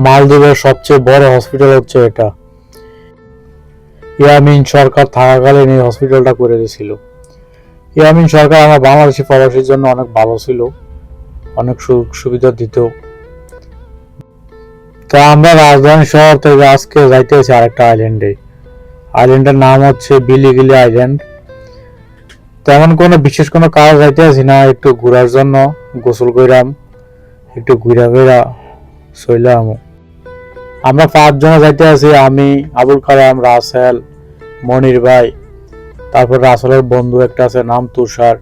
মালদ্বীপের সবচেয়ে বড় হসপিটাল হচ্ছে এটা। ইয়ামিন সরকার থাকাকালীন এই হসপিটালটা করে দিয়েছিল। ইয়ামিন সরকার আমার বাংলাদেশি প্রবাসীর জন্য অনেক ভালো ছিল, অনেক সুযোগ সুবিধা দিত। তো আমরা রাজধানী শহর থেকে আজকে যাইতেছি আরেকটা আইল্যান্ডে। আইল্যান্ডের নাম হচ্ছে বিলিগিলি আইল্যান্ড। তেমন কোনো বিশেষ কোনো কাজ যাইতে আছি না, একটু ঘোরার জন্য গোসল কইরাম, একটু ঘুরা ঘুরা চইলাম। আমরা 5 জন যাইতে আছি, আমি, আবুল কালাম, রাসেল, মনির ভাই, তারপর রাসেলের বন্ধু একটা আছে নাম তুষার।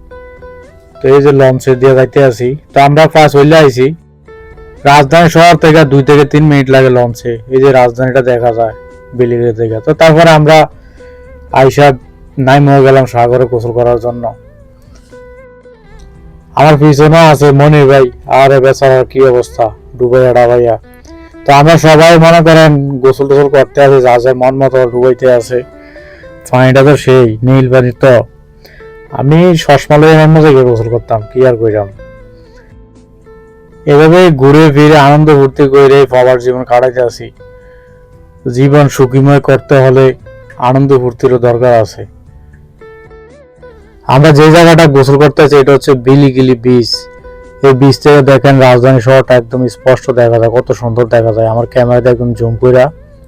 তো এই যে লঞ্চে দিয়ে যাইতে আছি। তো আমরা ফার্স্ট চলে আইছি। রাজধানী শহর থেকে 2 থেকে 3 মিনিট লাগে লঞ্চে। এই যে রাজধানীটা দেখা যায় বিলিগিরি থেকে। তো তারপরে আমরা আইসা নাইমে গেলাম সাগরে গোসল করার জন্য। আমার পিছনে আছে মনির ভাই, আরে বেচারার কি অবস্থা, ডুবাইয়া ডাবাইয়া। তো আমরা সবাই মনে করেন গোসল টোসল করতে আছি, যা যা মন মতো ডুবাইতে আছে। পানিটা তো সেই নীল পানি। তো আমি শ্বাসমালয় মধ্যে গিয়ে গোসল করতাম, কি আর কইরাম। এভাবে ঘুরে ফিরে আনন্দ ফুর্তি করে বাবার জীবন কাটাইতে আছি। জীবন সুখীময় করতে হলে আনন্দ ফুর্তিরও দরকার আছে। আমরা যে জায়গাটা গোসল করতে আছি এটা হচ্ছে বিলিগিলি বিচ। এই বিচ থেকে দেখেন রাজধানী শহরটা একদম স্পষ্ট দেখা যায়, কত সুন্দর দেখা যায়। আমার ক্যামেরাতে একদম জুম করে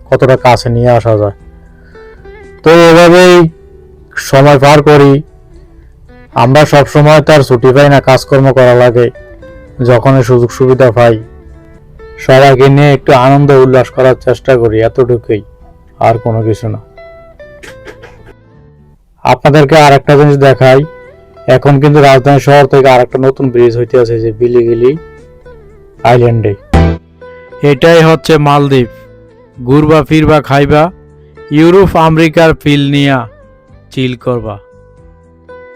কতটা কাছে নিয়ে আসা যায়। তো এভাবেই সময় পার করি। আমরা সব সময় তার ছুটি পাই না, কাজকর্ম করা লাগে। যখন সুযোগ সুবিধা পাই সবাইকে নিয়ে একটু আনন্দ উল্লাস করার চেষ্টা করি, এতটুকুই, আর কোনো কিছু না। আপনাদেরকে আরেকটা জিনিস দেখাই। এখন কিন্তু রাজধানী শহর থেকে আরেকটা নতুন ব্রিজ হইতে আছে, যে বিলিগিলি আইল্যান্ডে। এটাই হচ্ছে মালদ্বীপ। ঘুরবা ফিরবা খাইবা, ইউরোপ আমেরিকার ফিল নিয়া চিল করবা।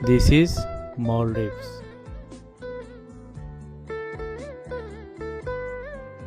This is মলদ্বীপস।